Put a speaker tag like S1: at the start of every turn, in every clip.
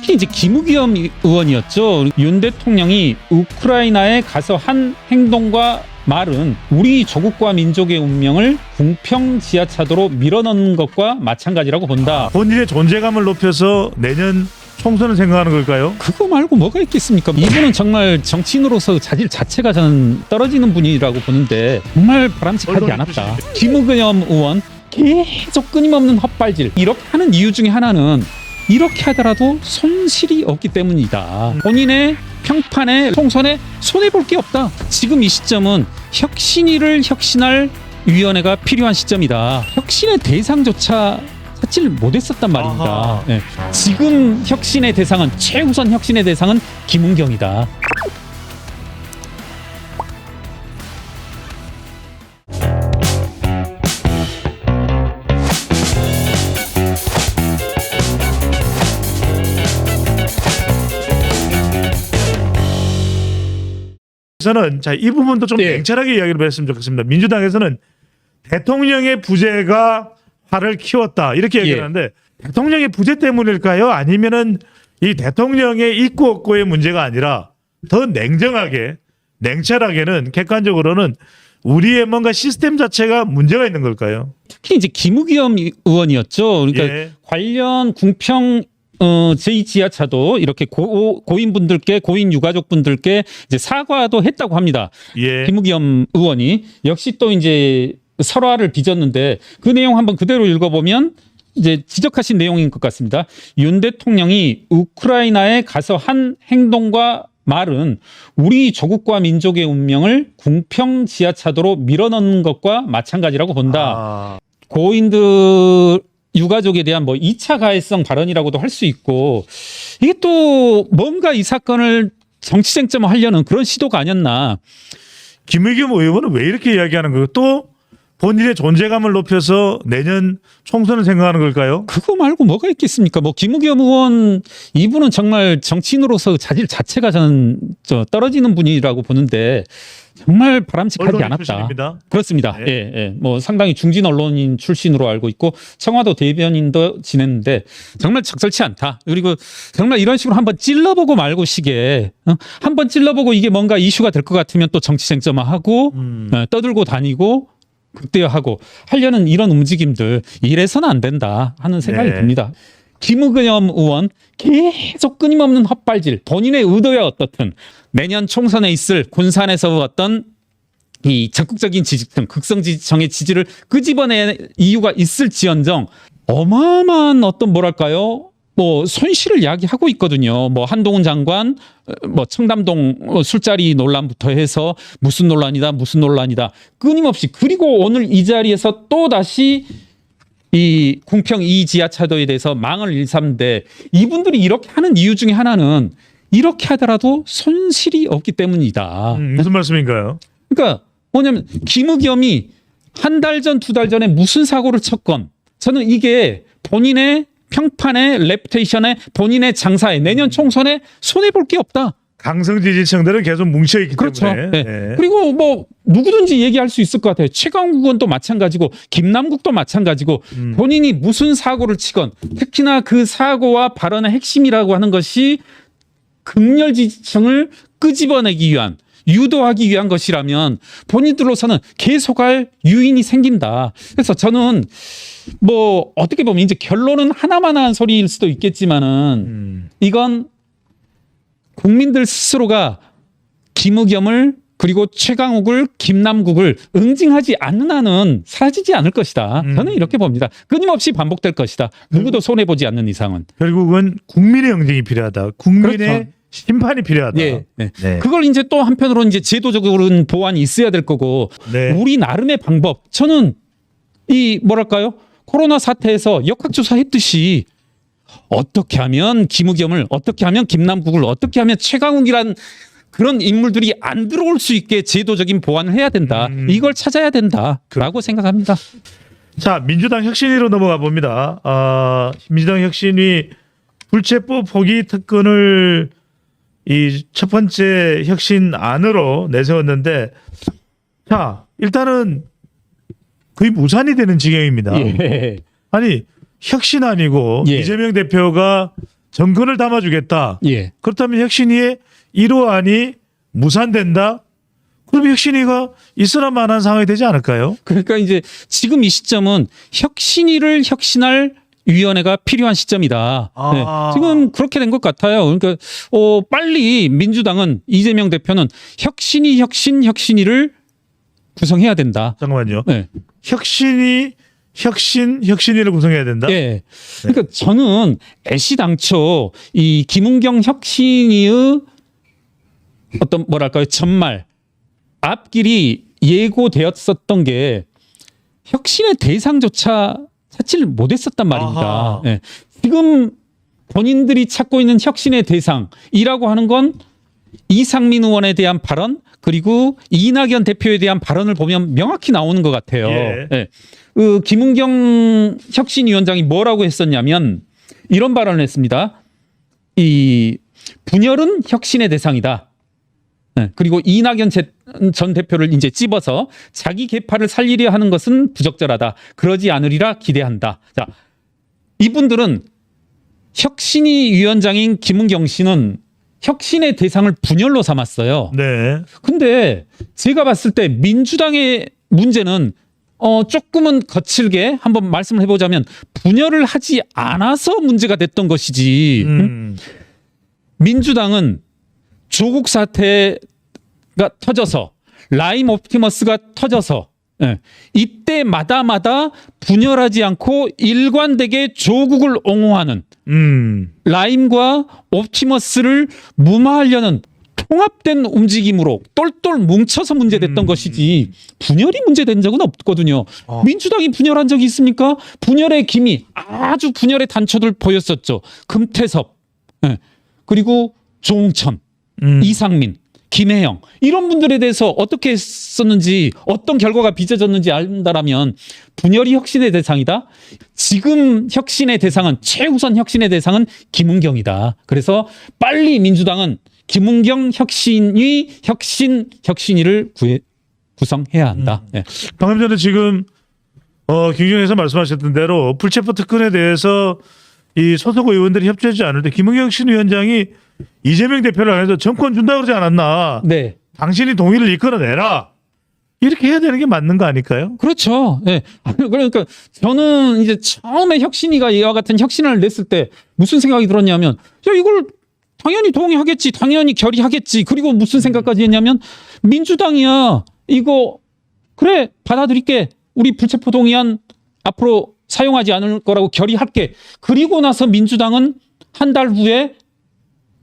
S1: 특히 이제 김우겸 의원이었죠. 윤 대통령이 우크라이나에 가서 한 행동과 말은 우리 조국과 민족의 운명을 궁평 지하차도로 밀어넣는 것과 마찬가지라고 본다.
S2: 본인의 존재감을 높여서 내년 총선을 생각하는 걸까요?
S1: 그거 말고 뭐가 있겠습니까? 이분은 정말 정치인으로서 자질 자체가 저는 떨어지는 분이라고 보는데 정말 바람직하지 않았다. 김우겸 의원 계속 끊임없는 헛발질 이렇게 하는 이유 중에 하나는 이렇게 하더라도 손실이 없기 때문이다. 본인의 평판에 총선에 손해볼 게 없다. 지금 이 시점은 혁신위를 혁신할 위원회가 필요한 시점이다. 혁신의 대상조차 찾지를 못했었단 말입니다. 네. 지금 혁신의 대상은 최우선 혁신의 대상은 김은경이다.
S2: 저는 이 부분도 좀 냉철하게 이야기를 했으면 좋겠습니다. 민주당에서는 대통령의 부재가 화를 키웠다 이렇게 얘기를 하는데 대통령의 부재 때문일까요? 아니면은 이 대통령의 있고 없고의 문제가 아니라 더 냉정하게 냉철하게는 객관적으로는 우리의 뭔가 시스템 자체가 문제가 있는 걸까요?
S1: 특히 이제 김우겸 의원이었죠. 그러니까 관련 궁평 제2지하차도 이렇게 고인분들께 고인 유가족분들께 이제 사과도 했다고 합니다. 김우겸 의원이 역시 또 이제 설화를 빚었는데 그 내용 한번 그대로 읽어보면 이제 지적하신 내용인 것 같습니다. 윤 대통령이 우크라이나에 가서 한 행동과 말은 우리 조국과 민족의 운명을 궁평 지하차도로 밀어넣는 것과 마찬가지라고 본다. 고인들 유가족에 대한 뭐 2차 가해성 발언이라고도 할 수 있고 이게 또 뭔가 이 사건을 정치 쟁점화하려는 그런 시도가 아니었나.
S2: 김의겸 의원은 왜 이렇게 이야기하는 거예요? 또 본인의 존재감을 높여서 내년 총선을 생각하는 걸까요?
S1: 그거 말고 뭐가 있겠습니까? 뭐 김우겸 의원 이분은 정말 정치인으로서 자질 자체가 저는 떨어지는 분이라고 보는데 정말 바람직하지 않았다.
S2: 출신입니다.
S1: 그렇습니다. 뭐 상당히 중진 언론인 출신으로 알고 있고 청와도 대변인도 지냈는데 정말 적절치 않다. 그리고 정말 이런 식으로 한번 찔러보고 말고 시게 한번 찔러보고 이게 뭔가 이슈가 될 것 같으면 또 정치 쟁점화하고 떠들고 다니고 극대화하고 하려는 이런 움직임들 이래서는 안 된다 하는 생각이 듭니다. 김우겸 의원 계속 끊임없는 헛발질 본인의 의도야 어떻든 내년 총선에 있을 군산에서 어떤 이 적극적인 지지층 극성 지지층의 지지를 끄집어낼 이유가 있을지언정 어마어마한 어떤 뭐랄까요 뭐 손실을 야기하고 있거든요. 뭐 한동훈 장관 뭐 청담동 술자리 논란부터 해서 무슨 논란이다 끊임없이 그리고 오늘 이 자리에서 또 다시 이 궁평 2지하차도에 대해서 망을 일삼는데 이분들이 이렇게 하는 이유 중에 하나는 이렇게 하더라도 손실이 없기 때문이다.
S2: 무슨 말씀인가요?
S1: 그러니까 뭐냐면 김우겸이 한 달 전, 두 달 전에 무슨 사고를 쳤건 저는 이게 본인의 평판에 레pu테이션에 본인의 장사에 내년 총선에 손해볼 게 없다.
S2: 강성 지지층들은 계속 뭉쳐있기 때문에.
S1: 네. 그리고 뭐 누구든지 얘기할 수 있을 것 같아요. 최강욱 의원도 마찬가지고 김남국도 마찬가지고 본인이 무슨 사고를 치건 특히나 그 사고와 발언의 핵심이라고 하는 것이 극렬 지지층을 끄집어내기 위한 유도하기 위한 것이라면 본인들로서는 계속할 유인이 생긴다. 그래서 저는 뭐 어떻게 보면 이제 결론은 하나만 한 소리일 수도 있겠지만은 이건 국민들 스스로가 김우겸을 그리고 최강욱을 김남국을 응징하지 않는 한은 사라지지 않을 것이다. 저는 이렇게 봅니다. 끊임없이 반복될 것이다. 누구도 손해보지 않는 이상은.
S2: 결국은 국민의 응징이 필요하다. 국민의 심판이 필요하다.
S1: 그걸 이제 또 한편으로는 이제 제도적으로는 보완이 있어야 될 거고 우리 나름의 방법. 저는 이 뭐랄까요? 코로나 사태에서 역학조사 했듯이 어떻게 하면 김우겸을 어떻게 하면 김남국을 어떻게 하면 최강욱이란 그런 인물들이 안 들어올 수 있게 제도적인 보완을 해야 된다. 이걸 찾아야 된다라고 생각합니다.
S2: 자, 민주당 혁신위로 넘어가 봅니다. 민주당 혁신위 불체포 포기 특권을 이 첫 번째 혁신안으로 내세웠는데 자, 일단은 거의 무산이 되는 지경입니다. 아니 혁신안이고 이재명 대표가 정권을 담아주겠다.
S1: 예.
S2: 그렇다면 혁신위의 1호안이 무산된다? 그럼 혁신위가 있으나 마나한 상황이 되지 않을까요?
S1: 그러니까 이제 지금 이 시점은 혁신위를 혁신할 위원회가 필요한 시점이다.
S2: 아.
S1: 네, 지금 그렇게 된 것 같아요. 그러니까 빨리 민주당은 이재명 대표는 혁신위를 구성해야 된다.
S2: 잠깐만요.
S1: 네.
S2: 혁신위를 구성해야 된다?
S1: 예. 그러니까 저는 애시당초 이 김은경 혁신위의 어떤 뭐랄까요 전말 앞길이 예고되었었던 게 혁신의 대상조차 찾지를 못했었단 말입니다.
S2: 아하.
S1: 예. 지금 본인들이 찾고 있는 혁신의 대상이라고 하는 건 이상민 의원에 대한 발언 그리고 이낙연 대표에 대한 발언을 보면 명확히 나오는 것 같아요.
S2: 예.
S1: 예. 그 김은경 혁신위원장이 뭐라고 했었냐면 이런 발언을 했습니다. 이 분열은 혁신의 대상이다. 네, 그리고 이낙연 전 대표를 이제 찝어서 자기 계파를 살리려 하는 것은 부적절하다. 그러지 않으리라 기대한다. 자, 이분들은 혁신위 위원장인 김은경 씨는 혁신의 대상을 분열로 삼았어요.
S2: 네.
S1: 근데 제가 봤을 때 민주당의 문제는 조금은 거칠게 한번 말씀을 해보자면 분열을 하지 않아서 문제가 됐던 것이지. 민주당은 조국 사태가 터져서 라임 옵티머스가 터져서 이때마다 분열하지 않고 일관되게 조국을 옹호하는 라임과 옵티머스를 무마하려는 통합된 움직임으로 똘똘 뭉쳐서 문제됐던 것이지 분열이 문제된 적은 없거든요. 민주당이 분열한 적이 있습니까? 분열의 기미 아주 분열의 단초들 보였었죠. 금태섭 그리고 조홍천 이상민 김혜영 이런 분들에 대해서 어떻게 했었는지 어떤 결과가 빚어졌는지 안다라면 분열이 혁신의 대상이다. 지금 혁신의 대상은 최우선 혁신의 대상은 김은경이다. 그래서 빨리 민주당은 김은경 혁신위를 구성해야 한다. 네.
S2: 방금 전에 지금 김경에서 말씀하셨던 대로 불체포 특권에 대해서 이 소속 의원들이 협조하지 않을 때 김은경 혁신위원장이 이재명 대표를 안해서 정권 준다 그러지 않았나?
S1: 네.
S2: 당신이 동의를 이끌어내라. 이렇게 해야 되는 게 맞는 거 아닐까요?
S1: 그렇죠. 네. 그러니까 저는 이제 처음에 혁신위가 이와 같은 혁신안을 냈을 때 무슨 생각이 들었냐면 야 이걸 당연히 동의하겠지. 당연히 결의하겠지. 그리고 무슨 생각까지 했냐면 민주당이야. 이거 그래 받아들일게. 우리 불체포 동의안 앞으로 사용하지 않을 거라고 결의할게. 그리고 나서 민주당은 한 달 후에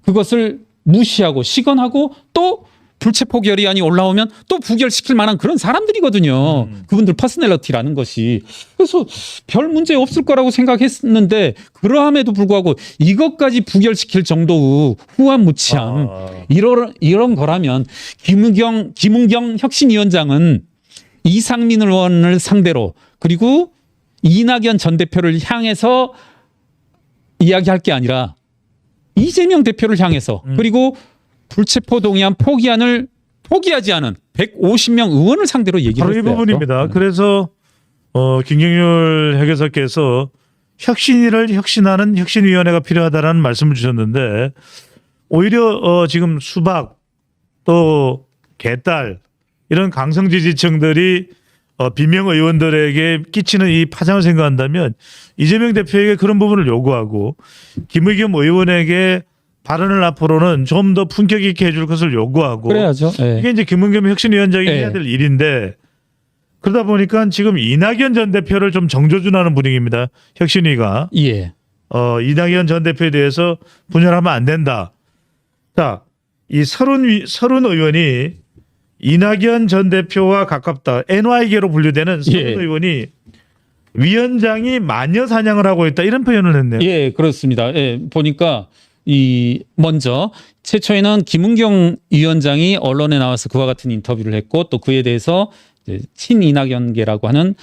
S1: 그것을 무시하고 시건하고 또 불체포 결의안이 올라오면 또 부결시킬 만한 그런 사람들이거든요. 그분들 퍼스널리티라는 것이. 그래서 별 문제 없을 거라고 생각했는데 그러함에도 불구하고 이것까지 부결시킬 정도의 후한무치한 이런 거라면 김은경 혁신위원장은 이상민 의원을 상대로 그리고 이낙연 전 대표를 향해서 이야기할 게 아니라 이재명 대표를 향해서 그리고 불체포 동의안 포기안을 포기하지 않은 150명 의원을 상대로 얘기를
S2: 바로 이
S1: 했어요.
S2: 부분입니다. 그래서 김경률 회계사께서 혁신위를 혁신하는 혁신위원회가 필요하다라는 말씀을 주셨는데 오히려 지금 수박 또 개딸 이런 강성 지지층들이 비명 의원들에게 끼치는 이 파장을 생각한다면 이재명 대표에게 그런 부분을 요구하고 김의겸 의원에게 발언을 앞으로는 좀 더 품격 있게 해줄 것을 요구하고
S1: 그래야죠. 네.
S2: 이게 이제 김은겸 혁신위원장이 해야 될 일인데 그러다 보니까 지금 이낙연 전 대표를 좀 정조준하는 분위기입니다. 혁신위가
S1: 예.
S2: 이낙연 전 대표에 대해서 분열하면 안 된다. 자, 이 서른 의원이 이낙연 전 대표와 가깝다. NY계로 분류되는 서른 의원이 위원장이 마녀 사냥을 하고 있다 이런 표현을 했네요.
S1: 예, 그렇습니다. 예, 보니까 먼저 최초에는 김은경 위원장이 언론에 나와서 그와 같은 인터뷰를 했고 또 그에 대해서 이제 친이낙연계라고 하는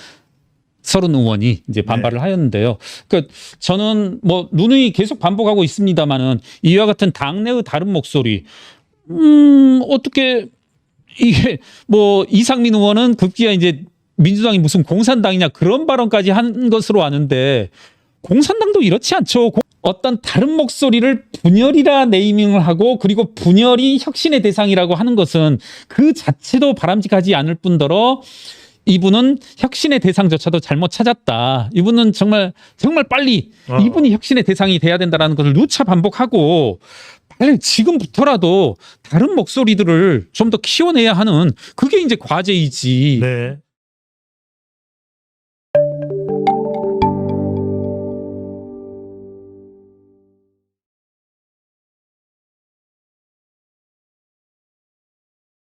S1: 서른 의원이 이제 반발을 하였는데요. 그러니까 저는 뭐 누누이 계속 반복하고 있습니다만은 이와 같은 당내의 다른 목소리, 어떻게 이게 뭐 이상민 의원은 급기야 이제 민주당이 무슨 공산당이냐 그런 발언까지 한 것으로 아는데 공산당도 이렇지 않죠. 어떤 다른 목소리를 분열이라 네이밍을 하고 그리고 분열이 혁신의 대상이라고 하는 것은 그 자체도 바람직하지 않을 뿐더러 이분은 혁신의 대상조차도 잘못 찾았다. 이분은 정말 빨리 이분이 혁신의 대상이 돼야 된다라는 것을 누차 반복하고 빨리 지금부터라도 다른 목소리들을 좀 더 키워내야 하는 그게 이제 과제이지.
S2: 네.